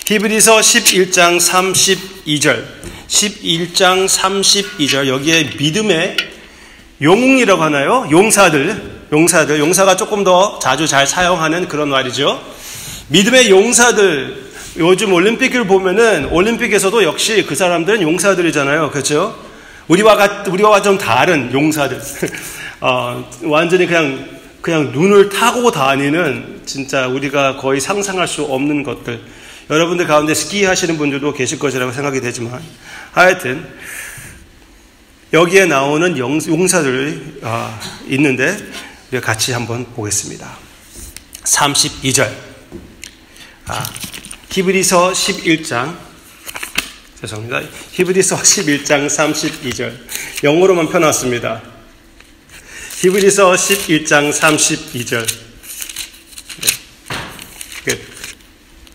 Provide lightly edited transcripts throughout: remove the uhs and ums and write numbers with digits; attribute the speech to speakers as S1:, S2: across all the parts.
S1: 히브리서 11장 32절 11장 32절 여기에 믿음의 영웅이라고 하나요? 용사가 조금 더 자주 잘 사용하는 그런 말이죠. 믿음의 용사들, 요즘 올림픽을 보면은 올림픽에서도 역시 그 사람들은 용사들이잖아요. 그렇죠? 우리와 좀 다른 용사들. 완전히 그냥 눈을 타고 다니는 진짜 우리가 거의 상상할 수 없는 것들. 여러분들 가운데 스키 하시는 분들도 계실 것이라고 생각이 되지만 하여튼 여기에 나오는 용사들이 있는데 우리가 같이 한번 보겠습니다. 32절 히브리서 11장 죄송합니다. 히브리서 11장 32절 영어로만 펴놨습니다. 히브리서 11장 32절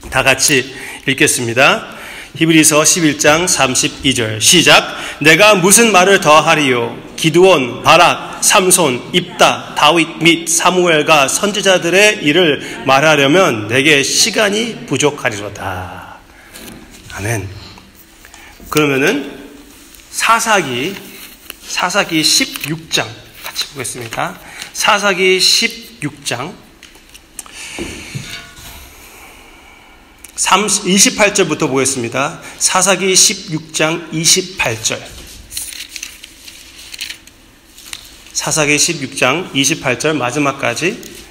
S1: 다 같이 읽겠습니다. 히브리서 11장 32절 시작. 내가 무슨 말을 더 하리요? 기드온, 바락, 삼손, 입다, 다윗 및 사무엘과 선지자들의 일을 말하려면 내게 시간이 부족하리로다. 아멘. 그러면은 사사기 16장 같이 보겠습니다. 사사기 16장 28절부터 보겠습니다. 사사기 16장 28절. 사사기 16장 28절 마지막까지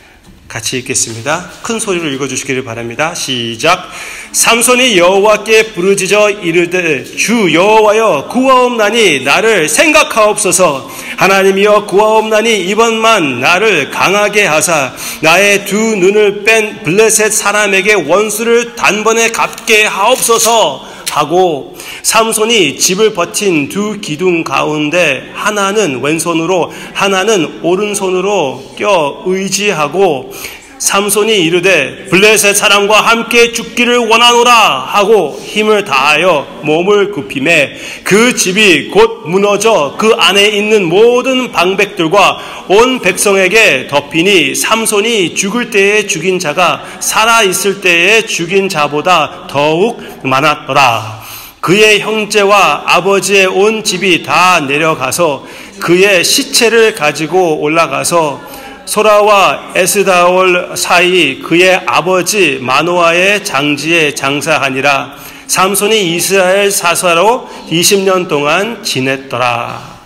S1: 같이 읽겠습니다. 큰 소리로 읽어주시기를 바랍니다. 시작. 삼손이 여호와께 부르짖어 이르되 주 여호와여 구하옵나니 나를 생각하옵소서. 하나님이여 구하옵나니 이번만 나를 강하게 하사 나의 두 눈을 뺀 블레셋 사람에게 원수를 단번에 갚게 하옵소서 하고 삼손이 집을 버틴 두 기둥 가운데 하나는 왼손으로 하나는 오른손으로 껴 의지하고 삼손이 이르되 블레셋 사람과 함께 죽기를 원하노라 하고 힘을 다하여 몸을 굽히매 그 집이 곧 무너져 그 안에 있는 모든 방백들과 온 백성에게 덮이니 삼손이 죽을 때에 죽인 자가 살아 있을 때에 죽인 자보다 더욱 많았더라. 그의 형제와 아버지의 온 집이 다 내려가서 그의 시체를 가지고 올라가서 소라와 에스다올 사이 그의 아버지 마노아의 장지에 장사하니라. 삼손이 이스라엘 사사로 20년 동안 지냈더라.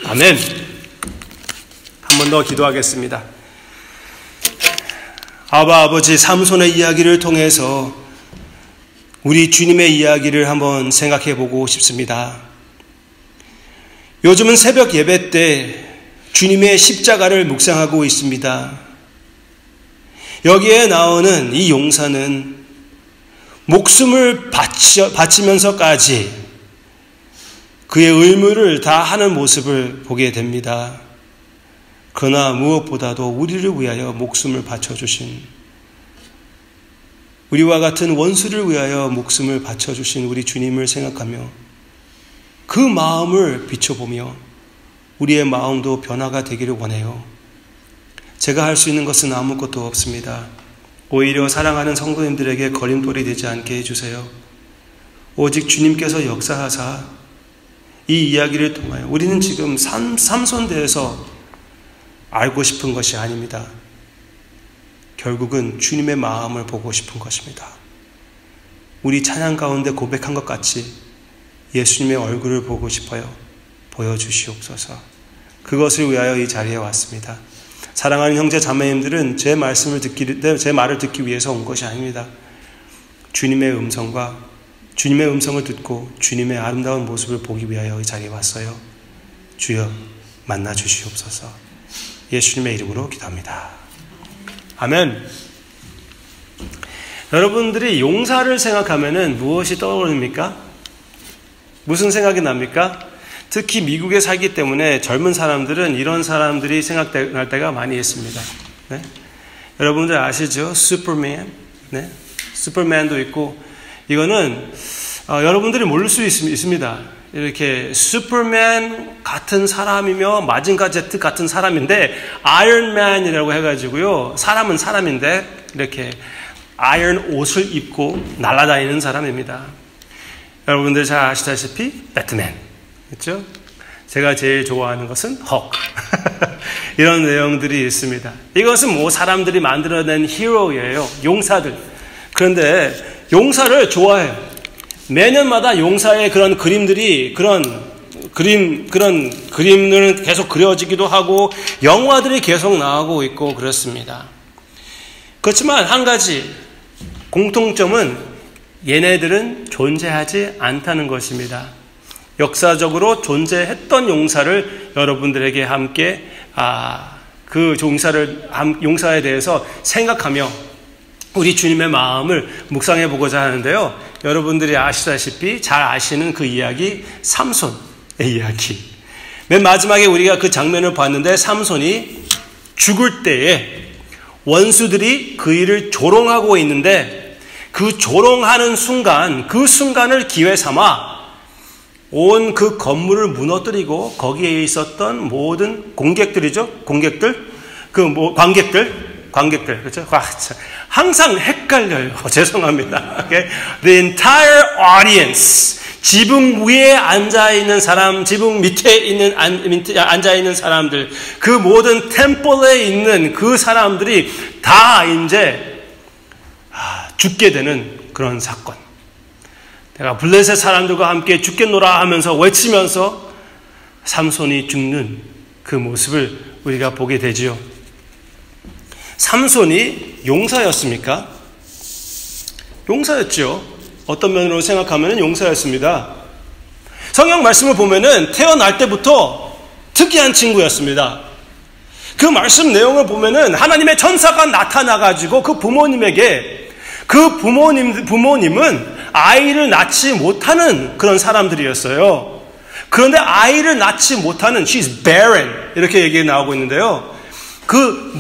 S1: 아멘. 한 번 더 기도하겠습니다. 아버지 삼손의 이야기를 통해서 우리 주님의 이야기를 한번 생각해 보고 싶습니다. 요즘은 새벽 예배 때 주님의 십자가를 묵상하고 있습니다. 여기에 나오는 이 용사는 목숨을 바치면서까지 그의 의무를 다 하는 모습을 보게 됩니다. 그러나 무엇보다도 우리를 위하여 목숨을 바쳐주신, 우리와 같은 원수를 위하여 목숨을 바쳐주신 우리 주님을 생각하며 그 마음을 비춰보며 우리의 마음도 변화가 되기를 원해요. 제가 할 수 있는 것은 아무것도 없습니다. 오히려 사랑하는 성도님들에게 거림돌이 되지 않게 해주세요. 오직 주님께서 역사하사 이 이야기를 통하여 우리는 지금 삼손 대해서 알고 싶은 것이 아닙니다. 결국은 주님의 마음을 보고 싶은 것입니다. 우리 찬양 가운데 고백한 것 같이 예수님의 얼굴을 보고 싶어요. 보여주시옵소서. 그것을 위하여 이 자리에 왔습니다. 사랑하는 형제 자매님들은 제 말을 듣기 위해서 온 것이 아닙니다. 주님의 음성과 주님의 음성을 듣고 주님의 아름다운 모습을 보기 위하여 이 자리에 왔어요. 주여 만나 주시옵소서. 예수님의 이름으로 기도합니다. 아멘. 여러분들이 용사를 생각하면은 무엇이 떠오릅니까? 무슨 생각이 납니까? 특히 미국에 살기 때문에 젊은 사람들은 이런 사람들이 생각날 때가 많이 있습니다. 네? 여러분들 아시죠? 슈퍼맨. 네? 슈퍼맨도 있고, 이거는 여러분들이 모를 수 있습니다. 이렇게 슈퍼맨 같은 사람이며 마징가 제트 같은 사람인데 아이언맨이라고 해가지고요. 사람은 사람인데 이렇게 아이언 옷을 입고 날아다니는 사람입니다. 여러분들 잘 아시다시피 배트맨, 그렇죠? 제가 제일 좋아하는 것은 헉. 이런 내용들이 있습니다. 이것은 뭐 사람들이 만들어낸 히어로예요. 용사들. 그런데 용사를 좋아해요. 매년마다 용사의 그런 그림들이 그런 그림들은 계속 그려지기도 하고 영화들이 계속 나오고 있고 그렇습니다. 그렇지만 한 가지 공통점은 얘네들은 존재하지 않다는 것입니다. 역사적으로 존재했던 용사를 여러분들에게 함께 그 용사에 대해서 생각하며 우리 주님의 마음을 묵상해 보고자 하는데요. 여러분들이 아시다시피 잘 아시는 그 이야기, 삼손의 이야기. 맨 마지막에 우리가 그 장면을 봤는데 삼손이 죽을 때에 원수들이 그 일을 조롱하고 있는데 그 조롱하는 순간, 그 순간을 기회 삼아 온 그 건물을 무너뜨리고 거기에 있었던 모든 관객들, 그렇죠? 항상 헷갈려요. 죄송합니다. The entire audience, 지붕 위에 앉아있는 사람, 지붕 밑에 앉아있는 사람들, 그 모든 템플에 있는 그 사람들이 다 이제 죽게 되는 그런 사건. 내가 블레셋 사람들과 함께 죽겠노라 하면서 외치면서 삼손이 죽는 그 모습을 우리가 보게 되지요. 삼손이 용사였습니까? 용사였죠. 어떤 면으로 생각하면 용사였습니다. 성경 말씀을 보면은 태어날 때부터 특이한 친구였습니다. 그 말씀 내용을 보면은 하나님의 천사가 나타나가지고 그 부모님에게 그 부모님은 아이를 낳지 못하는 그런 사람들이었어요. 그런데 아이를 낳지 못하는 she's barren 이렇게 얘기 나오고 있는데요. 그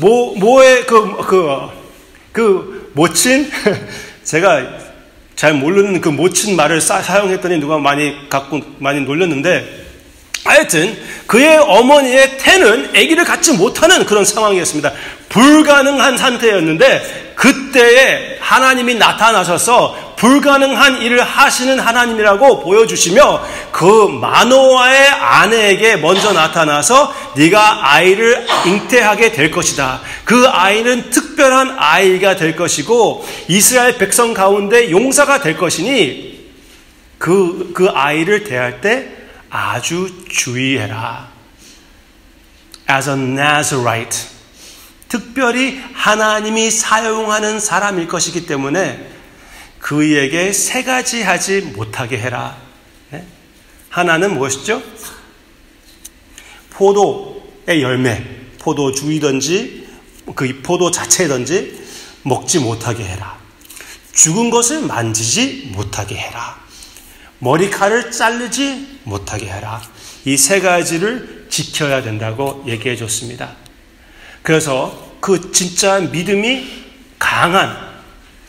S1: 모친 제가 잘 모르는 그 모친 말을 사용했더니 누가 많이 놀렸는데 하여튼 그의 어머니의 태는 아기를 갖지 못하는 그런 상황이었습니다. 불가능한 상태였는데 그때에 하나님이 나타나셔서 불가능한 일을 하시는 하나님이라고 보여주시며 그 마노아의 아내에게 먼저 나타나서 네가 아이를 잉태하게 될 것이다. 그 아이는 특별한 아이가 될 것이고 이스라엘 백성 가운데 용사가 될 것이니 그 아이를 대할 때 아주 주의해라. As a Nazarite. 특별히 하나님이 사용하는 사람일 것이기 때문에 그에게 세 가지 하지 못하게 해라. 하나는 무엇이죠? 포도의 열매, 포도주이든지 그 포도 자체든지 먹지 못하게 해라. 죽은 것을 만지지 못하게 해라. 머리칼을 자르지 못하게 해라. 이 세 가지를 지켜야 된다고 얘기해 줬습니다. 그래서 그 진짜 믿음이 강한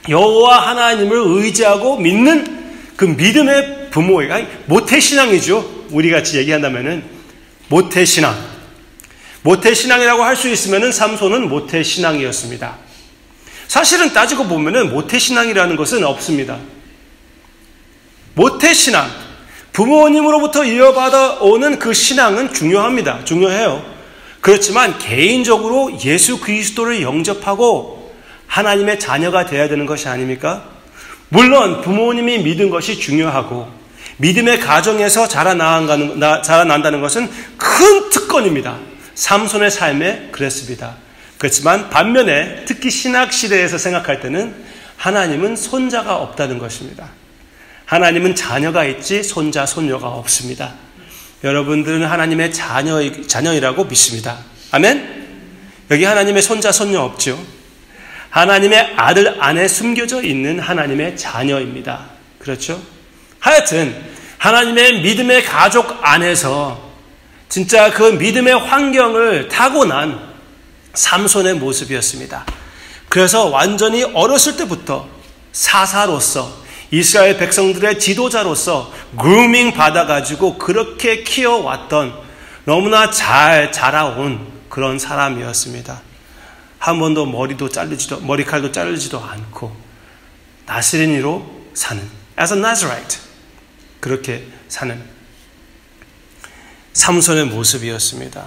S1: 여호와 하나님을 의지하고 믿는 그 믿음의 부모가 모태신앙이죠. 우리 같이 얘기한다면은 모태신앙. 모태신앙이라고 할 수 있으면은 삼손은 모태신앙이었습니다. 사실은 따지고 보면은 모태신앙이라는 것은 없습니다. 모태신앙, 부모님으로부터 이어받아 오는 그 신앙은 중요합니다. 중요해요. 그렇지만 개인적으로 예수 그리스도를 영접하고 하나님의 자녀가 되어야 되는 것이 아닙니까? 물론 부모님이 믿은 것이 중요하고 믿음의 가정에서 자라난다는 것은 큰 특권입니다. 삼손의 삶에 그랬습니다. 그렇지만 반면에 특히 신학 시대에서 생각할 때는 하나님은 손자가 없다는 것입니다. 하나님은 자녀가 있지 손자, 손녀가 없습니다. 여러분들은 하나님의 자녀이라고 믿습니다. 아멘? 여기 하나님의 손자, 손녀 없죠? 하나님의 아들 안에 숨겨져 있는 하나님의 자녀입니다. 그렇죠? 하여튼 하나님의 믿음의 가족 안에서 진짜 그 믿음의 환경을 타고난 삼손의 모습이었습니다. 그래서 완전히 어렸을 때부터 사사로서 이스라엘 백성들의 지도자로서 그루밍 받아가지고 그렇게 키워왔던 너무나 잘 자라온 그런 사람이었습니다. 한 번도 머리칼도 자르지도 않고 나스린이로 사는, as a Nazarite, 그렇게 사는 삼손의 모습이었습니다.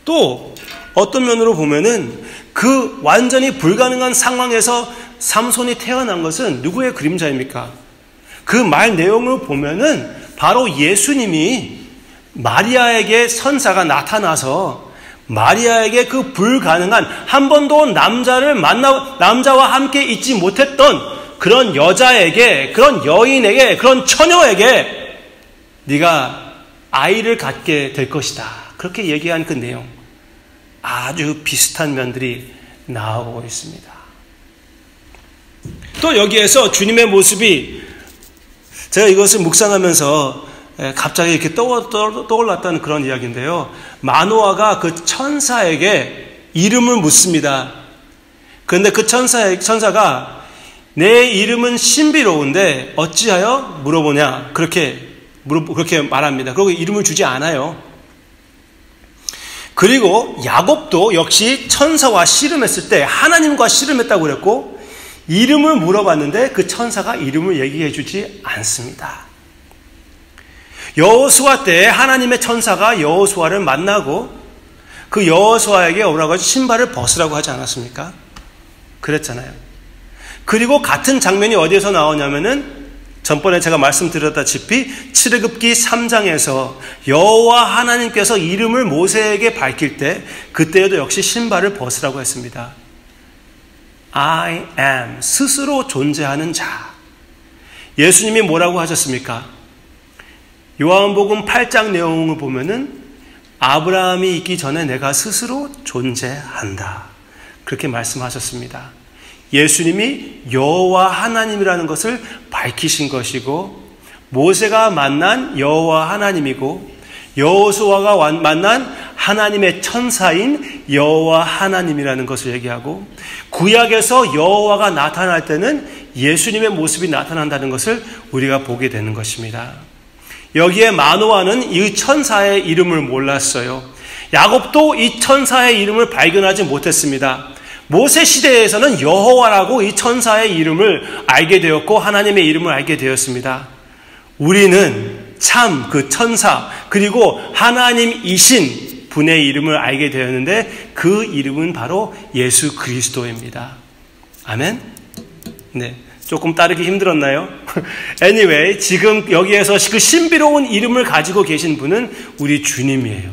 S1: 또 어떤 면으로 보면은 그 완전히 불가능한 상황에서 삼손이 태어난 것은 누구의 그림자입니까? 그 말 내용을 보면은 바로 예수님이 마리아에게 선사가 나타나서 마리아에게 그 불가능한, 한 번도 남자와 함께 있지 못했던 그런 여자에게, 그런 여인에게, 그런 처녀에게 네가 아이를 갖게 될 것이다, 그렇게 얘기한 그 내용, 아주 비슷한 면들이 나오고 있습니다. 또 여기에서 주님의 모습이, 제가 이것을 묵상하면서 갑자기 이렇게 떠올랐다는 그런 이야기인데요. 마노아가 그 천사에게 이름을 묻습니다. 그런데 그 천사가 내 이름은 신비로운데 어찌하여 물어보냐, 그렇게 말합니다. 그리고 이름을 주지 않아요. 그리고 야곱도 역시 천사와 씨름했을 때 하나님과 씨름했다고 그랬고, 이름을 물어봤는데 그 천사가 이름을 얘기해 주지 않습니다. 여호수아 때 하나님의 천사가 여호수아를 만나고 그 여호수아에게 오라고 해서 신발을 벗으라고 하지 않았습니까? 그랬잖아요. 그리고 같은 장면이 어디에서 나오냐면은 전번에 제가 말씀드렸다시피 출애굽기 3장에서 여호와 하나님께서 이름을 모세에게 밝힐 때 그때에도 역시 신발을 벗으라고 했습니다. I am, 스스로 존재하는 자. 예수님이 뭐라고 하셨습니까? 요한복음 8장 내용을 보면은 아브라함이 있기 전에 내가 스스로 존재한다, 그렇게 말씀하셨습니다. 예수님이 여호와 하나님이라는 것을 밝히신 것이고, 모세가 만난 여호와 하나님이고, 여호수아가 만난 하나님의 천사인 여호와 하나님이라는 것을 얘기하고, 구약에서 여호와가 나타날 때는 예수님의 모습이 나타난다는 것을 우리가 보게 되는 것입니다. 여기에 마노아는 이 천사의 이름을 몰랐어요. 야곱도 이 천사의 이름을 발견하지 못했습니다. 모세 시대에서는 여호와라고 이 천사의 이름을 알게 되었고 하나님의 이름을 알게 되었습니다. 우리는 참 그 천사, 그리고 하나님이신 분의 이름을 알게 되었는데 그 이름은 바로 예수 그리스도입니다. 아멘? 네. 조금 따르기 힘들었나요? Anyway, 지금 여기에서 그 신비로운 이름을 가지고 계신 분은 우리 주님이에요.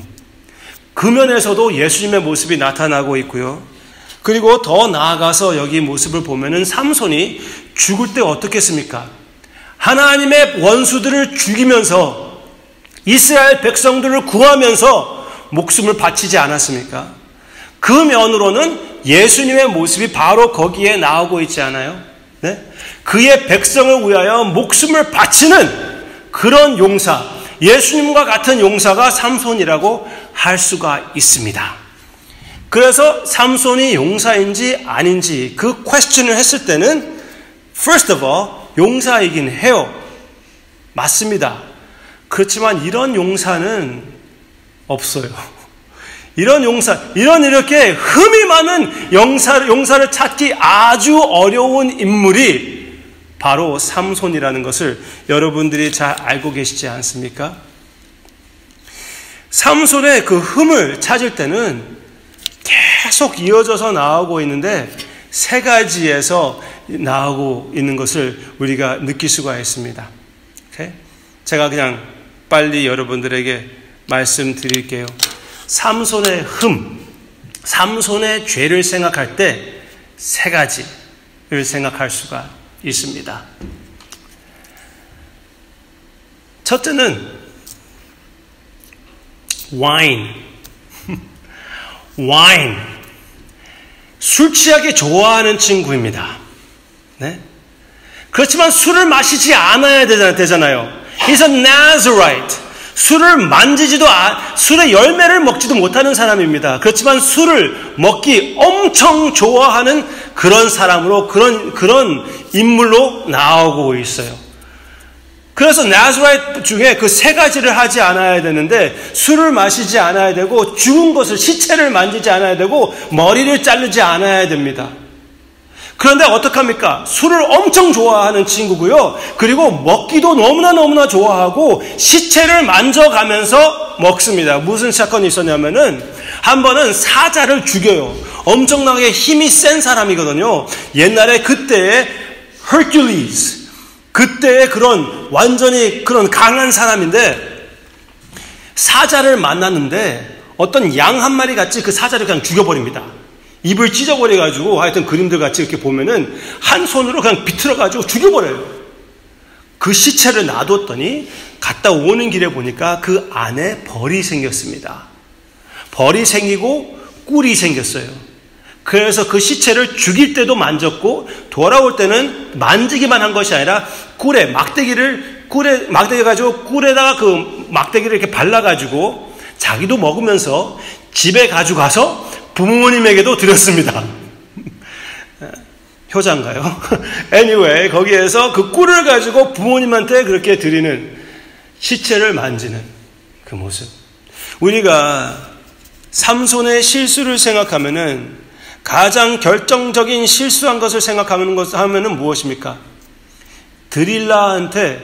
S1: 그 면에서도 예수님의 모습이 나타나고 있고요. 그리고 더 나아가서 여기 모습을 보면은 삼손이 죽을 때 어떻게 했습니까? 하나님의 원수들을 죽이면서 이스라엘 백성들을 구하면서 목숨을 바치지 않았습니까? 그 면으로는 예수님의 모습이 바로 거기에 나오고 있지 않아요? 네? 그의 백성을 위하여 목숨을 바치는 그런 용사, 예수님과 같은 용사가 삼손이라고 할 수가 있습니다. 그래서 삼손이 용사인지 아닌지 그 퀘스천을 했을 때는 first of all 용사이긴 해요. 맞습니다. 그렇지만 이런 용사는 없어요. 이런 용사, 이렇게 흠이 많은 용사를 찾기 아주 어려운 인물이 바로 삼손이라는 것을 여러분들이 잘 알고 계시지 않습니까? 삼손의 그 흠을 찾을 때는 계속 이어져서 나오고 있는데 세 가지에서 나오고 있는 것을 우리가 느낄 수가 있습니다. 오케이? 제가 그냥 빨리 여러분들에게 말씀드릴게요. 삼손의 흠, 삼손의 죄를 생각할 때 세 가지를 생각할 수가 있습니다. 첫째는 와인. 술 취하게 좋아하는 친구입니다. 네? 그렇지만 술을 마시지 않아야 되잖아요. He's a Nazarite. 술을 만지지도, 술의 열매를 먹지도 못하는 사람입니다. 그렇지만 술을 먹기 엄청 좋아하는 그런 사람으로, 그런 인물로 나오고 있어요. 그래서 나즈라이트 중에 그 세 가지를 하지 않아야 되는데, 술을 마시지 않아야 되고, 죽은 것을, 시체를 만지지 않아야 되고, 머리를 자르지 않아야 됩니다. 그런데 어떡합니까? 술을 엄청 좋아하는 친구고요. 그리고 먹기도 너무나 좋아하고 시체를 만져가면서 먹습니다. 무슨 사건이 있었냐면은 한 번은 사자를 죽여요. 엄청나게 힘이 센 사람이거든요. 옛날에 그때의 Hercules, 그때의 그런 완전히 그런 강한 사람인데 사자를 만났는데 어떤 양 한 마리 같이 그 사자를 그냥 죽여버립니다. 입을 찢어버려가지고 하여튼 그림들 같이 이렇게 보면은 한 손으로 그냥 비틀어가지고 죽여버려요. 그 시체를 놔뒀더니 갔다 오는 길에 보니까 그 안에 벌이 생겼습니다. 벌이 생기고 꿀이 생겼어요. 그래서 그 시체를 죽일 때도 만졌고 돌아올 때는 만지기만 한 것이 아니라 꿀에 막대기 가지고 꿀에다가 그 막대기를 이렇게 발라가지고 자기도 먹으면서 집에 가져가서 부모님에게도 드렸습니다. 효자인가요? anyway, 거기에서 그 꿀을 가지고 부모님한테 그렇게 드리는 시체를 만지는 그 모습. 우리가 삼손의 실수를 생각하면은 가장 결정적인 실수한 것을 생각하면은 무엇입니까? 드릴라한테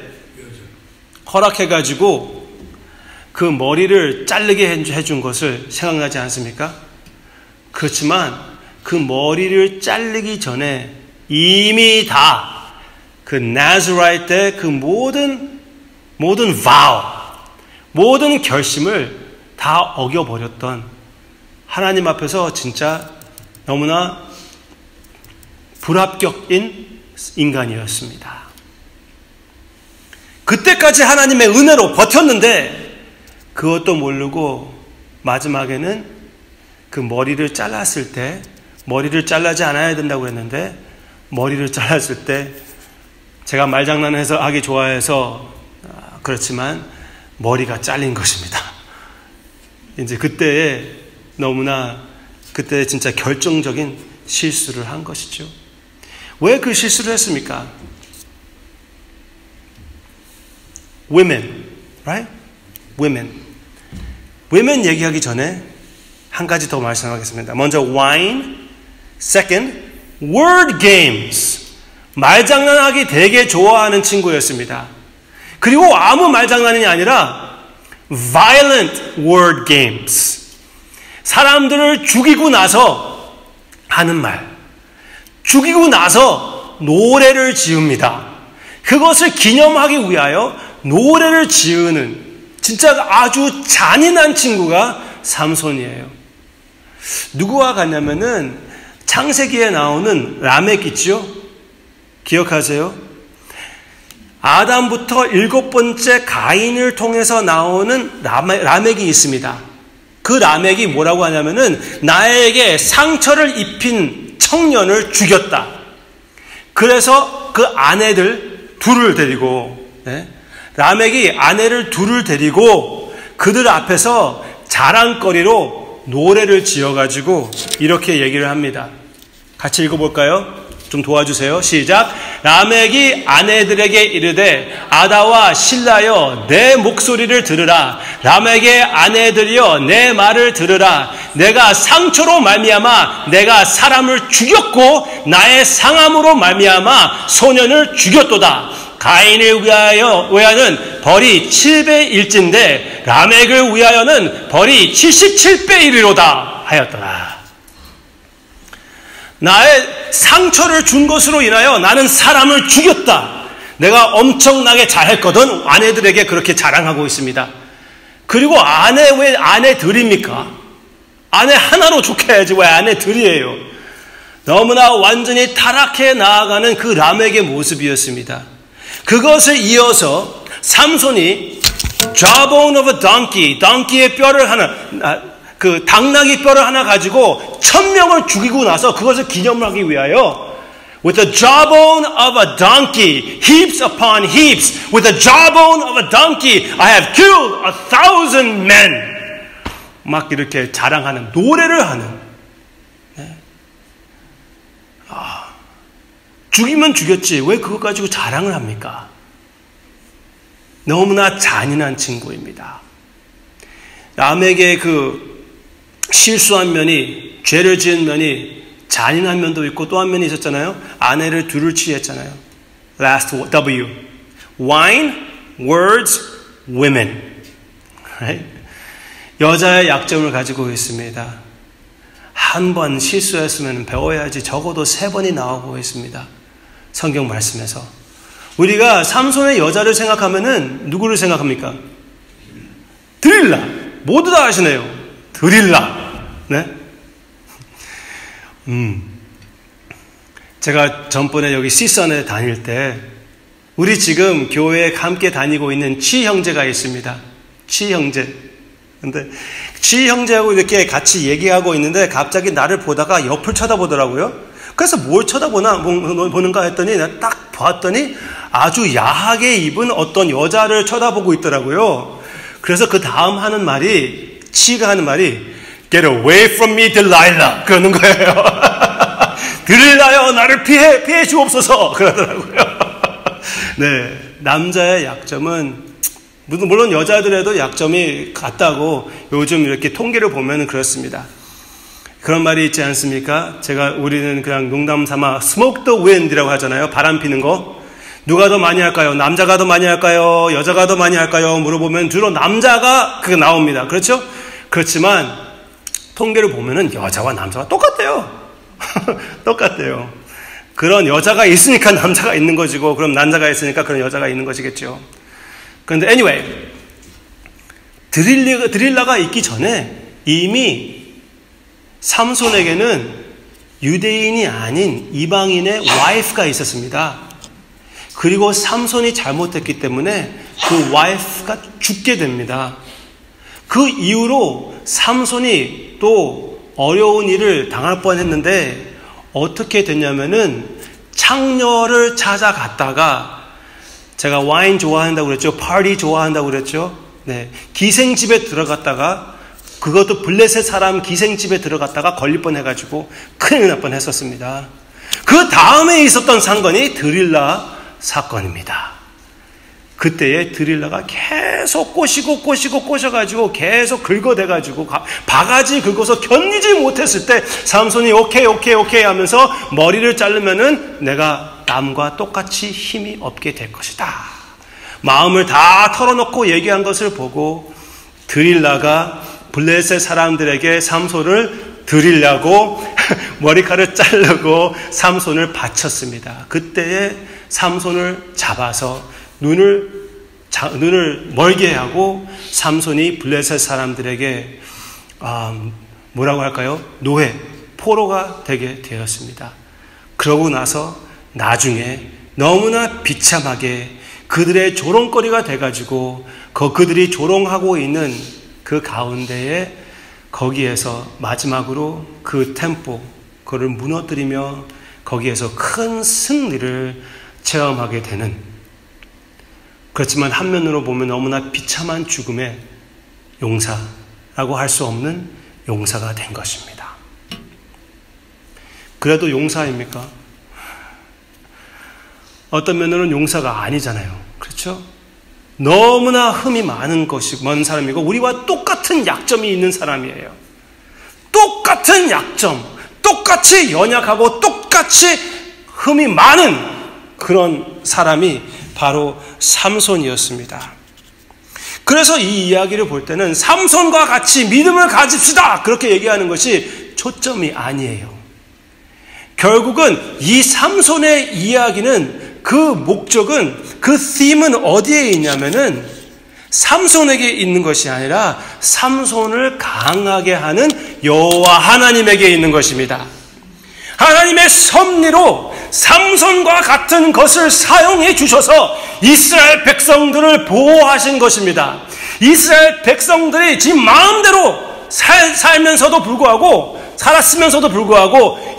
S1: 허락해가지고 그 머리를 자르게 해준 것을 생각나지 않습니까? 그렇지만 그 머리를 자르기 전에 이미 다 그 나즈라이트 때 그 모든 vow, 모든 결심을 다 어겨버렸던 하나님 앞에서 진짜 너무나 불합격인 인간이었습니다. 그때까지 하나님의 은혜로 버텼는데 그것도 모르고 마지막에는 그 머리를 잘랐을 때, 머리를 잘라지 않아야 된다고 했는데 머리를 잘랐을 때 제가 말장난해서 하기 좋아해서 그렇지만 머리가 잘린 것입니다. 이제 그때에 그때 진짜 결정적인 실수를 한 것이죠. 왜 그 실수를 했습니까? Women, right? Women 얘기하기 전에 한 가지 더 말씀하겠습니다. 먼저 wine, second, word games. 말장난하기 되게 좋아하는 친구였습니다. 그리고 아무 말장난이 아니라 violent word games. 사람들을 죽이고 나서 하는 말. 죽이고 나서 노래를 지읍니다. 그것을 기념하기 위하여 노래를 지으는 진짜 아주 잔인한 친구가 삼손이에요. 누구와 같냐면은 창세기에 나오는 라멕 있죠? 기억하세요? 아담부터 7번째 가인을 통해서 나오는 라멕이 있습니다. 그 라멕이 뭐라고 하냐면은 나에게 상처를 입힌 청년을 죽였다. 그래서 그 아내들 둘을 데리고 라멕이 아내를 둘을 데리고 그들 앞에서 자랑거리로 노래를 지어가지고 이렇게 얘기를 합니다. 같이 읽어볼까요? 좀 도와주세요. 시작. 라멕이 아내들에게 이르되 아다와 실라여 내 목소리를 들으라. 라멕의 아내들이여 내 말을 들으라. 내가 상처로 말미암아 내가 사람을 죽였고 나의 상함으로 말미암아 소년을 죽였도다. 가인을 위하여는 벌이 7배1인데 라멕을 위하여는 벌이 77배1이로다 하였더라. 나의 상처를 준 것으로 인하여 나는 사람을 죽였다. 내가 엄청나게 잘했거든. 아내들에게 그렇게 자랑하고 있습니다. 그리고 왜 아내들입니까? 아내 하나로 좋게 해야지 왜 아내들이에요? 너무나 완전히 타락해 나아가는 그 라멕의 모습이었습니다. 그것을 이어서 삼손이 jawbone of a donkey, donkey의 뼈를 그 당나귀 뼈를 하나 가지고 1000명을 죽이고 나서 그것을 기념하기 위하여 with the jawbone of a donkey, heaps upon heaps, with the jawbone of a donkey, I have killed 1,000 men. 막 이렇게 자랑하는, 노래를 하는. 죽이면 죽였지 왜 그것 가지고 자랑을 합니까? 너무나 잔인한 친구입니다. 라멕의 그 실수한 면이, 죄를 지은 면이 잔인한 면도 있고 또 한 면이 있었잖아요. 아내를 둘을 취했잖아요. Last W. Wine, words, women. Right? 여자의 약점을 가지고 있습니다. 한 번 실수했으면 배워야지 적어도 3번이 나오고 있습니다. 성경 말씀에서. 우리가 삼손의 여자를 생각하면은 누구를 생각합니까? 드릴라. 모두 다 아시네요. 드릴라. 네? 제가 전번에 여기 시선에 다닐 때 우리 지금 교회에 함께 다니고 있는 치 형제가 있습니다. 치 형제. 근데 치 형제하고 이렇게 같이 얘기하고 있는데 갑자기 나를 보다가 옆을 쳐다보더라고요. 그래서 뭘 보는가 했더니 딱 봤더니 아주 야하게 입은 어떤 여자를 쳐다보고 있더라고요. 그래서 그 다음 하는 말이, 치가 하는 말이 Get away from me, Delilah. 그러는 거예요. 드릴라여, 나를 피해 주옵소서. 그러더라고요. 네, 남자의 약점은 물론 여자들에도 약점이 같다고 요즘 이렇게 통계를 보면 그렇습니다. 그런 말이 있지 않습니까? 우리는 그냥 농담 삼아 smoke the wind이라고 하잖아요. 바람 피는 거. 누가 더 많이 할까요? 남자가 더 많이 할까요? 여자가 더 많이 할까요? 물어보면 주로 남자가 그게 나옵니다. 그렇죠? 그렇지만 통계를 보면은 여자와 남자가 똑같대요. 똑같대요. 그런 여자가 있으니까 남자가 있는 것이고, 그럼 남자가 있으니까 그런 여자가 있는 것이겠죠. 그런데 anyway, 드릴라가 있기 전에 이미 삼손에게는 유대인이 아닌 이방인의 와이프가 있었습니다. 그리고 삼손이 잘못했기 때문에 그 와이프가 죽게 됩니다. 그 이후로 삼손이 또 어려운 일을 당할 뻔했는데 어떻게 됐냐면은 창녀를 찾아갔다가, 제가 와인 좋아한다고 그랬죠. 파티 좋아한다고 그랬죠. 네, 기생집에 들어갔다가, 그것도 블레셋 사람 기생집에 들어갔다가 걸릴 뻔해가지고 큰일 날 뻔했었습니다. 그 다음에 있었던 사건이 드릴라 사건입니다. 그때에 드릴라가 계속 꼬셔가지고 계속 긁어대가지고 바가지 긁어서 견디지 못했을 때 삼손이 오케이 하면서 머리를 자르면은 내가 남과 똑같이 힘이 없게 될 것이다. 마음을 다 털어놓고 얘기한 것을 보고 드릴라가 블레셋 사람들에게 삼손을 드리려고 머리카락을 자르고 삼손을 바쳤습니다. 그때에 삼손을 잡아서 눈을 멀게 하고 삼손이 블레셋 사람들에게 뭐라고 할까요? 포로가 되게 되었습니다. 그러고 나서 나중에 너무나 비참하게 그들의 조롱거리가 돼가지고 그들이 조롱하고 있는 그 가운데에 거기에서 마지막으로 그 템포, 그를 무너뜨리며 거기에서 큰 승리를 체험하게 되는, 그렇지만 한면으로 보면 너무나 비참한 죽음의 용사라고 할 수 없는 용사가 된 것입니다. 그래도 용사입니까? 어떤 면으로는 용사가 아니잖아요. 그렇죠? 너무나 흠이 많은 사람이고 우리와 똑같은 약점이 있는 사람이에요. 똑같은 약점, 똑같이 연약하고 똑같이 흠이 많은 그런 사람이 바로 삼손이었습니다. 그래서 이 이야기를 볼 때는 삼손과 같이 믿음을 가집시다, 그렇게 얘기하는 것이 초점이 아니에요. 결국은 이 삼손의 이야기는 그 목적은, 그 them은 어디에 있냐면은 삼손에게 있는 것이 아니라 삼손을 강하게 하는 여호와 하나님에게 있는 것입니다. 하나님의 섭리로 삼손과 같은 것을 사용해 주셔서 이스라엘 백성들을 보호하신 것입니다. 이스라엘 백성들이 지금 마음대로 살았으면서도 불구하고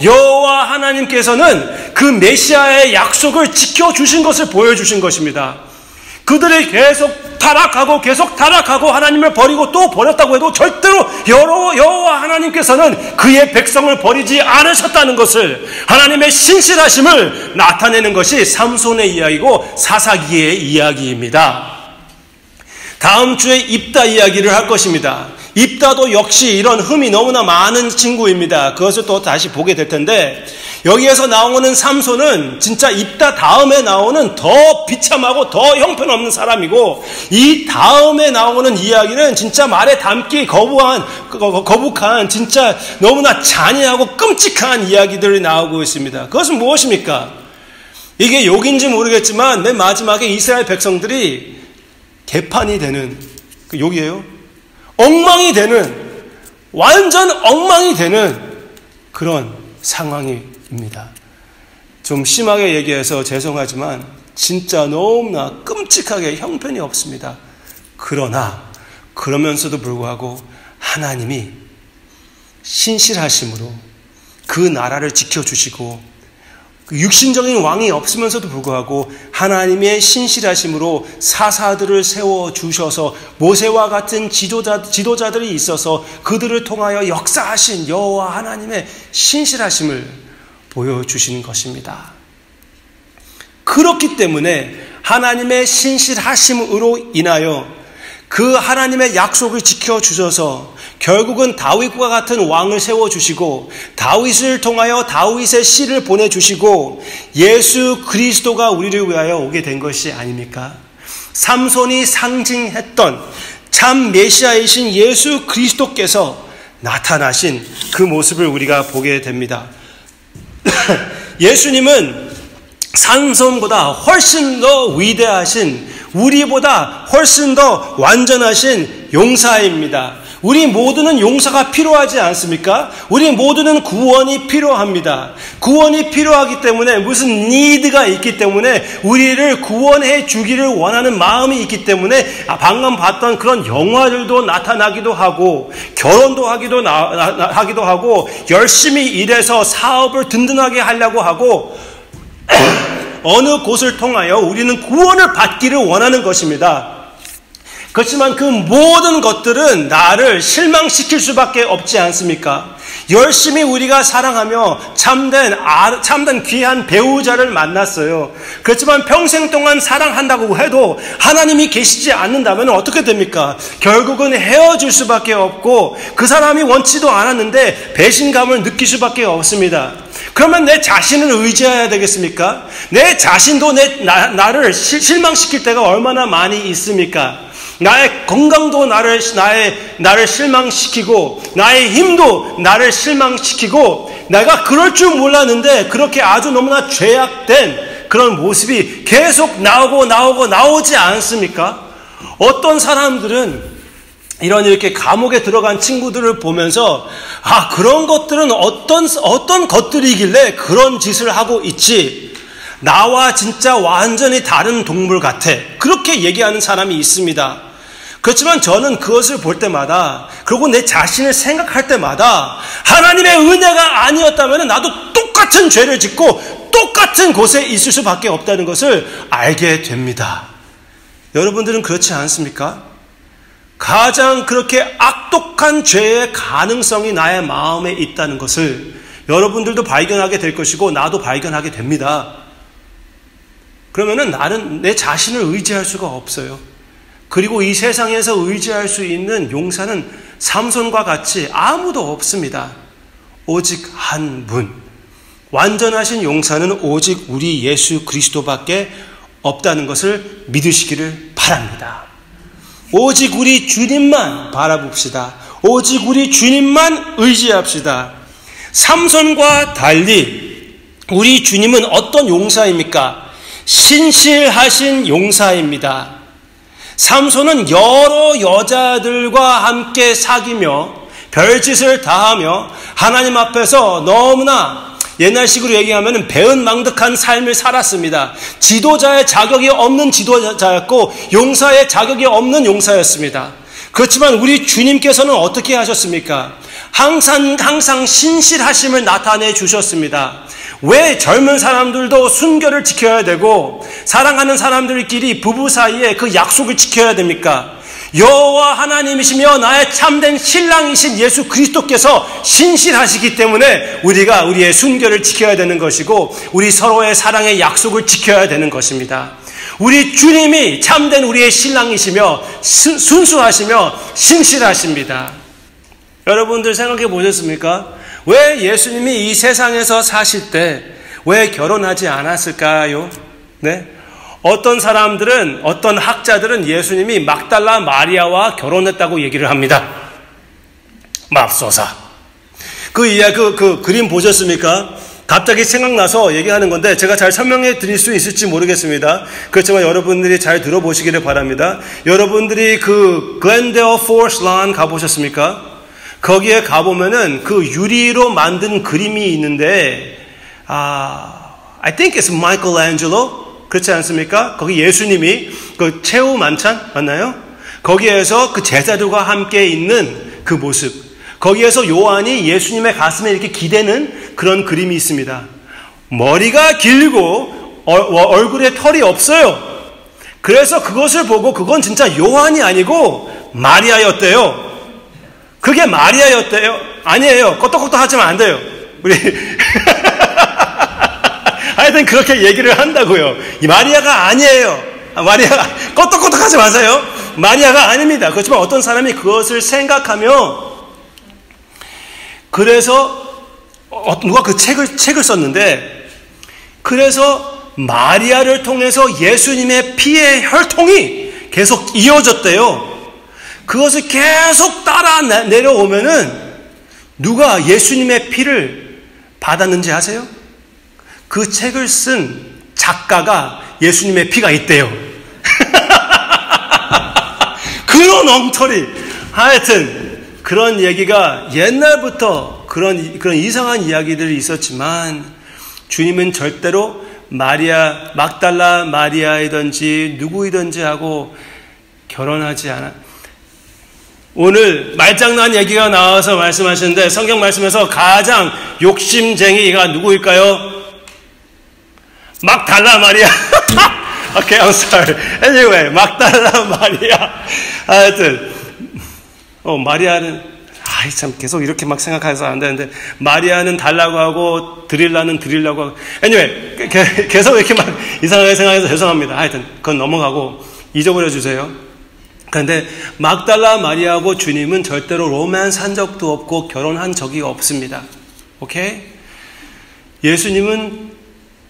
S1: 여호와 하나님께서는 그 메시아의 약속을 지켜주신 것을 보여주신 것입니다. 그들이 계속 타락하고 하나님을 버리고 또 버렸다고 해도 절대로 여호와 하나님께서는 그의 백성을 버리지 않으셨다는 것을, 하나님의 신실하심을 나타내는 것이 삼손의 이야기고 사사기의 이야기입니다. 다음 주에 입다 이야기를 할 것입니다. 입다도 역시 이런 흠이 너무나 많은 친구입니다. 그것을 또 다시 보게 될 텐데, 여기에서 나오는 삼손은 진짜 입다 다음에 나오는 더 비참하고 더 형편없는 사람이고, 이 다음에 나오는 이야기는 진짜 말에 담기 거북한 진짜 너무나 잔인하고 끔찍한 이야기들이 나오고 있습니다. 그것은 무엇입니까? 이게 욕인지 모르겠지만 맨 마지막에 이스라엘 백성들이 개판이 되는, 그 욕이에요. 엉망이 되는, 완전 엉망이 되는 그런 상황입니다. 좀 심하게 얘기해서 죄송하지만 진짜 너무나 끔찍하게 형편이 없습니다. 그러면서도 불구하고 하나님이 신실하심으로 그 나라를 지켜주시고, 육신적인 왕이 없으면서도 불구하고 하나님의 신실하심으로 사사들을 세워주셔서 모세와 같은 지도자들이 있어서 그들을 통하여 역사하신 여호와 하나님의 신실하심을 보여주시는 것입니다. 그렇기 때문에 하나님의 신실하심으로 인하여 그 하나님의 약속을 지켜주셔서 결국은 다윗과 같은 왕을 세워주시고, 다윗을 통하여 다윗의 씨를 보내주시고, 예수 그리스도가 우리를 위하여 오게 된 것이 아닙니까? 삼손이 상징했던 참 메시아이신 예수 그리스도께서 나타나신 그 모습을 우리가 보게 됩니다. 예수님은 삼손보다 훨씬 더 위대하신, 우리보다 훨씬 더 완전하신 용사입니다. 우리 모두는 용서가 필요하지 않습니까? 우리 모두는 구원이 필요합니다. 구원이 필요하기 때문에, 무슨 니드가 있기 때문에, 우리를 구원해 주기를 원하는 마음이 있기 때문에 방금 봤던 그런 영화들도 나타나기도 하고, 결혼도 하기도 하고, 열심히 일해서 사업을 든든하게 하려고 하고, 어느 곳을 통하여 우리는 구원을 받기를 원하는 것입니다. 그렇지만 그 모든 것들은 나를 실망시킬 수밖에 없지 않습니까? 열심히 우리가 사랑하며 참된 귀한 배우자를 만났어요. 그렇지만 평생 동안 사랑한다고 해도 하나님이 계시지 않는다면 어떻게 됩니까? 결국은 헤어질 수밖에 없고, 그 사람이 원치도 않았는데 배신감을 느낄 수밖에 없습니다. 그러면 내 자신을 의지해야 되겠습니까? 내 자신도 나를 실망시킬 때가 얼마나 많이 있습니까? 나의 건강도 나를 실망시키고, 나의 힘도 나를 실망시키고, 내가 그럴 줄 몰랐는데 그렇게 아주 너무나 죄악된 그런 모습이 계속 나오지 않습니까? 어떤 사람들은 이렇게 감옥에 들어간 친구들을 보면서, 그런 것들은 어떤 것들이길래 그런 짓을 하고 있지, 나와 진짜 완전히 다른 동물 같아, 그렇게 얘기하는 사람이 있습니다. 그렇지만 저는 그것을 볼 때마다, 그리고 내 자신을 생각할 때마다, 하나님의 은혜가 아니었다면 나도 똑같은 죄를 짓고 똑같은 곳에 있을 수밖에 없다는 것을 알게 됩니다. 여러분들은 그렇지 않습니까? 가장 그렇게 악독한 죄의 가능성이 나의 마음에 있다는 것을 여러분들도 발견하게 될 것이고, 나도 발견하게 됩니다. 그러면은 나는 내 자신을 의지할 수가 없어요. 그리고 이 세상에서 의지할 수 있는 용사는 삼손과 같이 아무도 없습니다. 오직 한 분, 완전하신 용사는 오직 우리 예수 그리스도밖에 없다는 것을 믿으시기를 바랍니다. 오직 우리 주님만 바라봅시다. 오직 우리 주님만 의지합시다. 삼손과 달리 우리 주님은 어떤 용사입니까? 신실하신 용사입니다. 삼손은 여러 여자들과 함께 사귀며 별짓을 다하며 하나님 앞에서 너무나 옛날식으로 얘기하면 배은망덕한 삶을 살았습니다. 지도자의 자격이 없는 지도자였고 용사의 자격이 없는 용사였습니다. 그렇지만 우리 주님께서는 어떻게 하셨습니까? 항상 신실하심을 나타내 주셨습니다. 왜 젊은 사람들도 순결을 지켜야 되고 사랑하는 사람들끼리 부부 사이에 그 약속을 지켜야 됩니까? 여호와 하나님이시며 나의 참된 신랑이신 예수 그리스도께서 신실하시기 때문에 우리가 우리의 순결을 지켜야 되는 것이고 우리 서로의 사랑의 약속을 지켜야 되는 것입니다. 우리 주님이 참된 우리의 신랑이시며 순수하시며 신실하십니다. 여러분들 생각해 보셨습니까? 왜 예수님이 이 세상에서 사실 때 왜 결혼하지 않았을까요? 네? 어떤 사람들은, 어떤 학자들은 예수님이 막달라 마리아와 결혼했다고 얘기를 합니다. 맙소사. 그 그림 보셨습니까? 갑자기 생각나서 얘기하는 건데 제가 잘 설명해 드릴 수 있을지 모르겠습니다. 그렇지만 여러분들이 잘 들어보시기를 바랍니다. 여러분들이 그 글렌데어 포레스트 런 가보셨습니까? 거기에 가보면은 그 유리로 만든 그림이 있는데, I think it's Michelangelo. 그렇지 않습니까? 거기 예수님이 그 최후 만찬 맞나요? 거기에서 그 제자들과 함께 있는 그 모습. 거기에서 요한이 예수님의 가슴에 이렇게 기대는 그런 그림이 있습니다. 머리가 길고 얼굴에 털이 없어요. 그래서 그것을 보고 그건 진짜 요한이 아니고 마리아였대요. 그게 마리아였대요. 아니에요. 껐덕껐덕 하지면 안 돼요. 우리 하여튼 그렇게 얘기를 한다고요. 이 마리아가 아니에요. 마리아가 껐덕껐덕 하지 마세요. 마리아가 아닙니다. 그렇지만 어떤 사람이 그것을 생각하며 그래서 누가 그 책을 썼는데 그래서 마리아를 통해서 예수님의 피의 혈통이 계속 이어졌대요. 그것을 계속 따라 내려오면은 누가 예수님의 피를 받았는지 아세요? 그 책을 쓴 작가가 예수님의 피가 있대요. 그런 엉터리. 하여튼 그런 얘기가 옛날부터 그런 이상한 이야기들이 있었지만 주님은 절대로 마리아, 막달라 마리아이든지 누구이든지 하고 결혼하지 않아. 오늘 말장난 얘기가 나와서 말씀하시는데 성경 말씀에서 가장 욕심쟁이가 누구일까요? 막달라 마리아. Okay, I'm sorry. Anyway, 막달라 마리아. 하여튼 마리아는 참 계속 이렇게 막 생각해서 안 되는데 마리아는 달라고 하고 드릴라는 드리려고 하고 anyway 계속 이렇게 막 이상하게 생각해서 죄송합니다. 하여튼 그건 넘어가고 잊어버려 주세요. 그런데 막달라 마리아하고 주님은 절대로 로맨스 한 적도 없고 결혼한 적이 없습니다. 오케이? 예수님은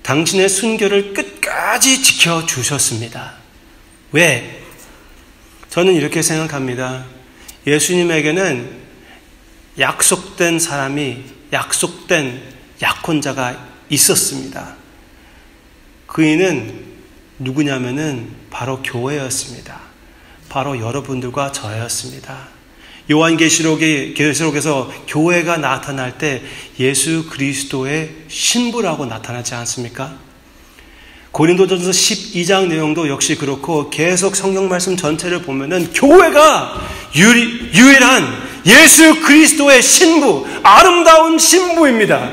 S1: 당신의 순결을 끝까지 지켜주셨습니다. 왜? 저는 이렇게 생각합니다. 예수님에게는 약속된 사람이, 약속된 약혼자가 있었습니다. 그이는 누구냐면은 바로 교회였습니다. 바로 여러분들과 저였습니다. 요한계시록에서 교회가 나타날 때 예수 그리스도의 신부라고 나타나지 않습니까? 고린도전서 12장 내용도 역시 그렇고 계속 성경 말씀 전체를 보면은 교회가 유일한 예수 그리스도의 신부, 아름다운 신부입니다.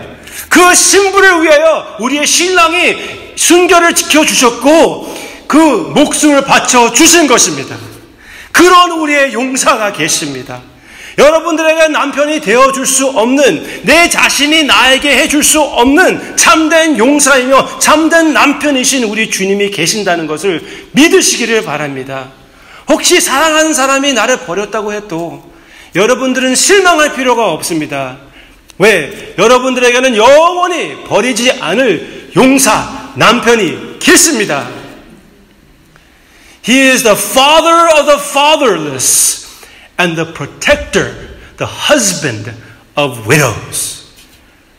S1: 그 신부를 위하여 우리의 신랑이 순결을 지켜주셨고 그 목숨을 바쳐 주신 것입니다. 그런 우리의 용사가 계십니다. 여러분들에게 남편이 되어줄 수 없는, 내 자신이 나에게 해줄 수 없는 참된 용사이며 참된 남편이신 우리 주님이 계신다는 것을 믿으시기를 바랍니다. 혹시 사랑하는 사람이 나를 버렸다고 해도 여러분들은 실망할 필요가 없습니다. 왜? 여러분들에게는 영원히 버리지 않을 용사, 남편이 계십니다. He is the father of the fatherless and the protector, the husband of widows.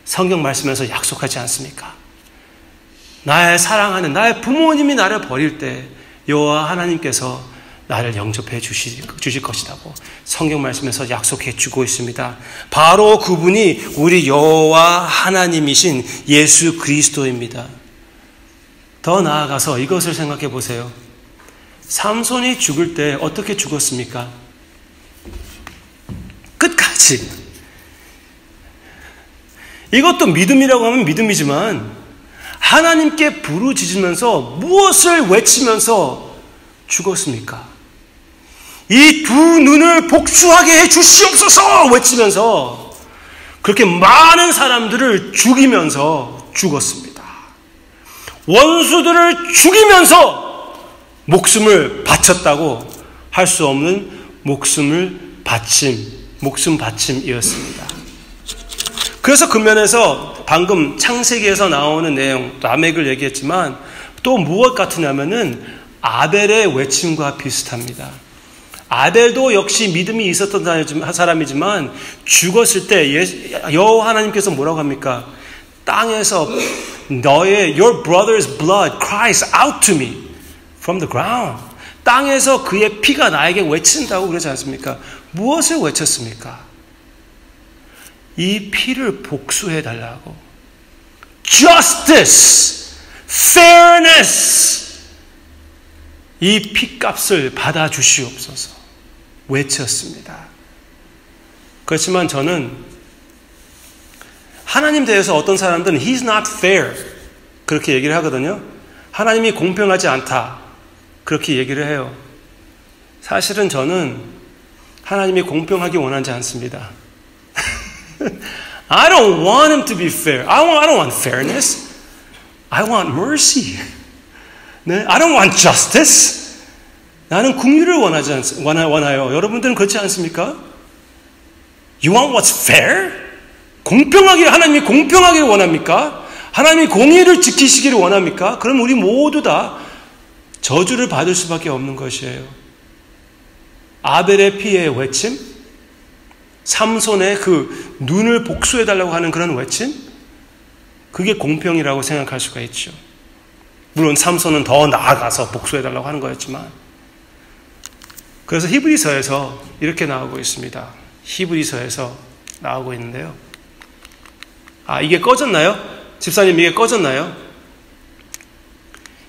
S1: 성경 말씀에서 약속하지 않습니까? 나의 사랑하는 나의 부모님이 나를 버릴 때 여호와 하나님께서 나를 영접해 주실 것이라고 성경 말씀에서 약속해 주고 있습니다. 바로 그분이 우리 여호와 하나님이신 예수 그리스도입니다. 더 나아가서 이것을 생각해 보세요. 삼손이 죽을 때 어떻게 죽었습니까? 끝까지. 이것도 믿음이라고 하면 믿음이지만 하나님께 부르짖으면서 무엇을 외치면서 죽었습니까? 이 두 눈을 복수하게 해 주시옵소서 외치면서 그렇게 많은 사람들을 죽이면서 죽었습니다. 원수들을 죽이면서 목숨을 바쳤다고 할 수 없는 목숨을 바친 목숨 바침이었습니다. 그래서 그 면에서 방금 창세기에서 나오는 내용, 라멕을 얘기했지만 또 무엇 같으냐면은 아벨의 외침과 비슷합니다. 아벨도 역시 믿음이 있었던 사람이지만 죽었을 때 여호와 하나님께서 뭐라고 합니까? 땅에서 your brother's blood cries out to me from the ground. 땅에서 그의 피가 나에게 외친다고 그러지 않습니까? 무엇을 외쳤습니까? 이 피를 복수해 달라고. Justice, fairness. 이 피값을 받아 주시옵소서 외쳤습니다. 그렇지만 저는 하나님 대해서 어떤 사람들은 He's not fair 그렇게 얘기를 하거든요. 하나님이 공평하지 않다 그렇게 얘기를 해요. 사실은 저는 하나님이 공평하기 원하지 않습니다. I don't want Him to be fair. I don't want fairness. I want mercy. 네? I don't want justice. 나는 긍휼을 원하요. 여러분들은 그렇지 않습니까? You want what's fair? 하나님이 공평하기를 원합니까? 하나님이 공의를 지키시기를 원합니까? 그럼 우리 모두 다 저주를 받을 수밖에 없는 것이에요. 아벨의 피의 외침, 삼손의 그 눈을 복수해달라고 하는 그런 외침, 그게 공평이라고 생각할 수가 있죠. 물론 삼손은 더 나아가서 복수해달라고 하는 거였지만, 그래서 히브리서에서 이렇게 나오고 있습니다. 히브리서에서 나오고 있는데요. 이게 꺼졌나요? 집사님, 이게 꺼졌나요?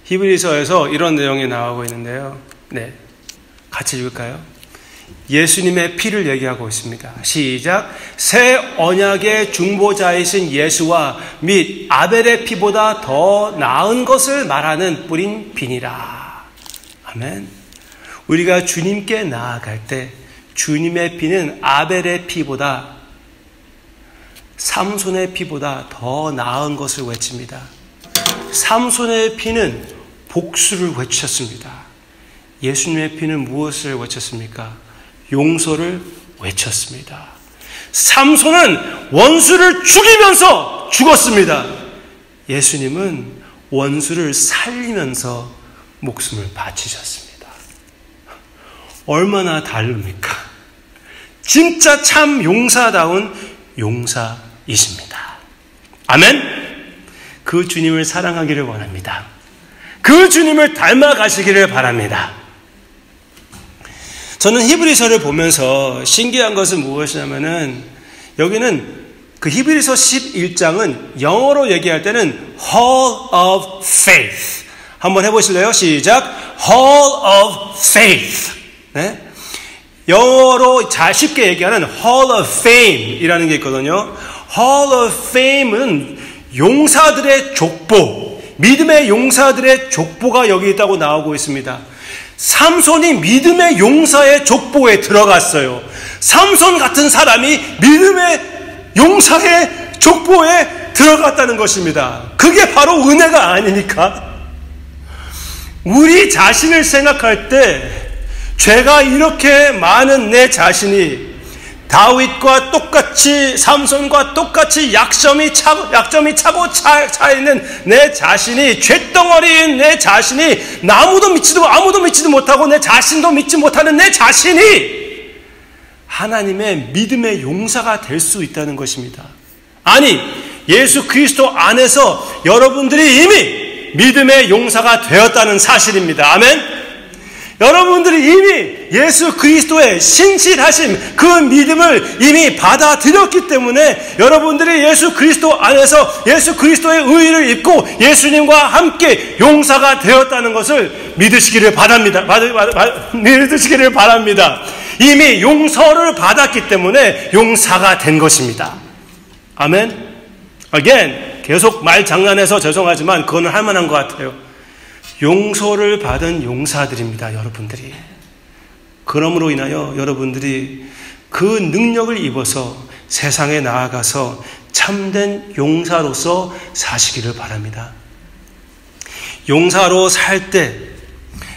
S1: 히브리서에서 이런 내용이 나오고 있는데요. 네, 같이 읽을까요? 예수님의 피를 얘기하고 있습니다. 시작. 새 언약의 중보자이신 예수와 및 아벨의 피보다 더 나은 것을 말하는 뿌린 피니라. 아멘. 우리가 주님께 나아갈 때 주님의 피는 아벨의 피보다, 삼손의 피보다 더 나은 것을 외칩니다. 삼손의 피는 복수를 외쳤습니다. 예수님의 피는 무엇을 외쳤습니까? 용서를 외쳤습니다. 삼손은 원수를 죽이면서 죽었습니다. 예수님은 원수를 살리면서 목숨을 바치셨습니다. 얼마나 다릅니까? 진짜 참 용사다운 용사이십니다. 아멘? 그 주님을 사랑하기를 원합니다. 그 주님을 닮아가시기를 바랍니다. 저는 히브리서를 보면서 신기한 것은 무엇이냐면은, 여기는 그 히브리서 11장은 영어로 얘기할 때는 Hall of Faith. 한번 해보실래요? 시작. Hall of Faith. 네? 영어로 쉽게 얘기하는 Hall of Fame 이라는 게 있거든요. Hall of Fame은 용사들의 족보, 믿음의 용사들의 족보가 여기 있다고 나오고 있습니다. 삼손이 믿음의 용사의 족보에 들어갔어요. 삼손 같은 사람이 믿음의 용사의 족보에 들어갔다는 것입니다. 그게 바로 은혜가 아니니까. 우리 자신을 생각할 때 죄가 이렇게 많은 내 자신이 다윗과 똑같이, 삼손과 똑같이 약점이 차고 차 있는 내 자신이, 쇳덩어리인 내 자신이, 아무도 믿지도 못하고 내 자신도 믿지 못하는 내 자신이 하나님의 믿음의 용사가 될 수 있다는 것입니다. 아니, 예수 그리스도 안에서 여러분들이 이미 믿음의 용사가 되었다는 사실입니다. 아멘? 여러분들이 이미 예수 그리스도의 신실하심, 그 믿음을 이미 받아들였기 때문에 여러분들이 예수 그리스도 안에서 예수 그리스도의 의의를 입고 예수님과 함께 용사가 되었다는 것을 믿으시기를 바랍니다. 믿으시기를 바랍니다. 이미 용서를 받았기 때문에 용사가 된 것입니다. 아멘? Again, 계속 말 장난해서 죄송하지만 그거는 할 만한 것 같아요. 용서를 받은 용사들입니다, 여러분들이. 그러므로 인하여 여러분들이 그 능력을 입어서 세상에 나아가서 참된 용사로서 사시기를 바랍니다. 용사로 살 때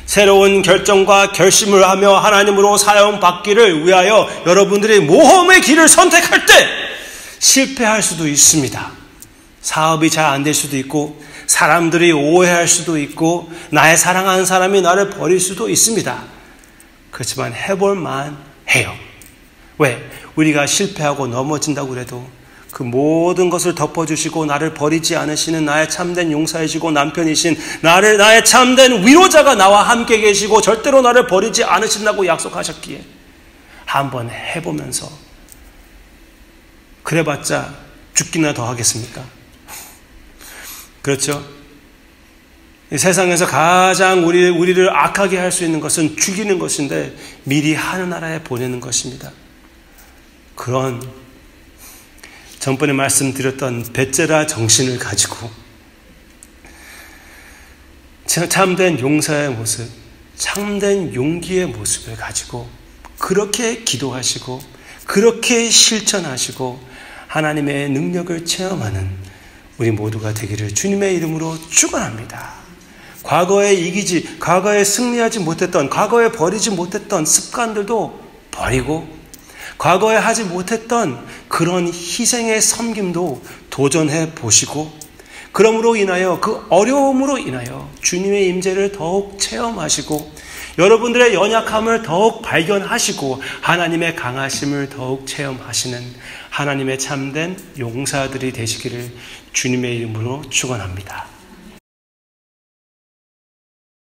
S1: 새로운 결정과 결심을 하며 하나님으로 사용받기를 위하여 여러분들이 모험의 길을 선택할 때 실패할 수도 있습니다. 사업이 잘 안 될 수도 있고, 사람들이 오해할 수도 있고, 나의 사랑하는 사람이 나를 버릴 수도 있습니다. 그렇지만 해볼만 해요. 왜? 우리가 실패하고 넘어진다고 그래도 그 모든 것을 덮어주시고 나를 버리지 않으시는 나의 참된 용사이시고 남편이신 나의 참된 위로자가 나와 함께 계시고 절대로 나를 버리지 않으신다고 약속하셨기에 한번 해보면서, 그래봤자 죽기나 더 하겠습니까? 그렇죠? 이 세상에서 가장 우리를 악하게 할 수 있는 것은 죽이는 것인데 미리 하늘나라에 보내는 것입니다. 그런 전번에 말씀드렸던 벳제라 정신을 가지고 참된 용사의 모습, 참된 용기의 모습을 가지고 그렇게 기도하시고 그렇게 실천하시고 하나님의 능력을 체험하는 우리 모두가 되기를 주님의 이름으로 축원합니다. 과거에 승리하지 못했던, 과거에 버리지 못했던 습관들도 버리고, 과거에 하지 못했던 그런 희생의 섬김도 도전해 보시고, 그러므로 인하여 그 어려움으로 인하여 주님의 임재를 더욱 체험하시고 여러분들의 연약함을 더욱 발견하시고 하나님의 강하심을 더욱 체험하시는 하나님의 참된 용사들이 되시기를 주님의 이름으로 축원합니다.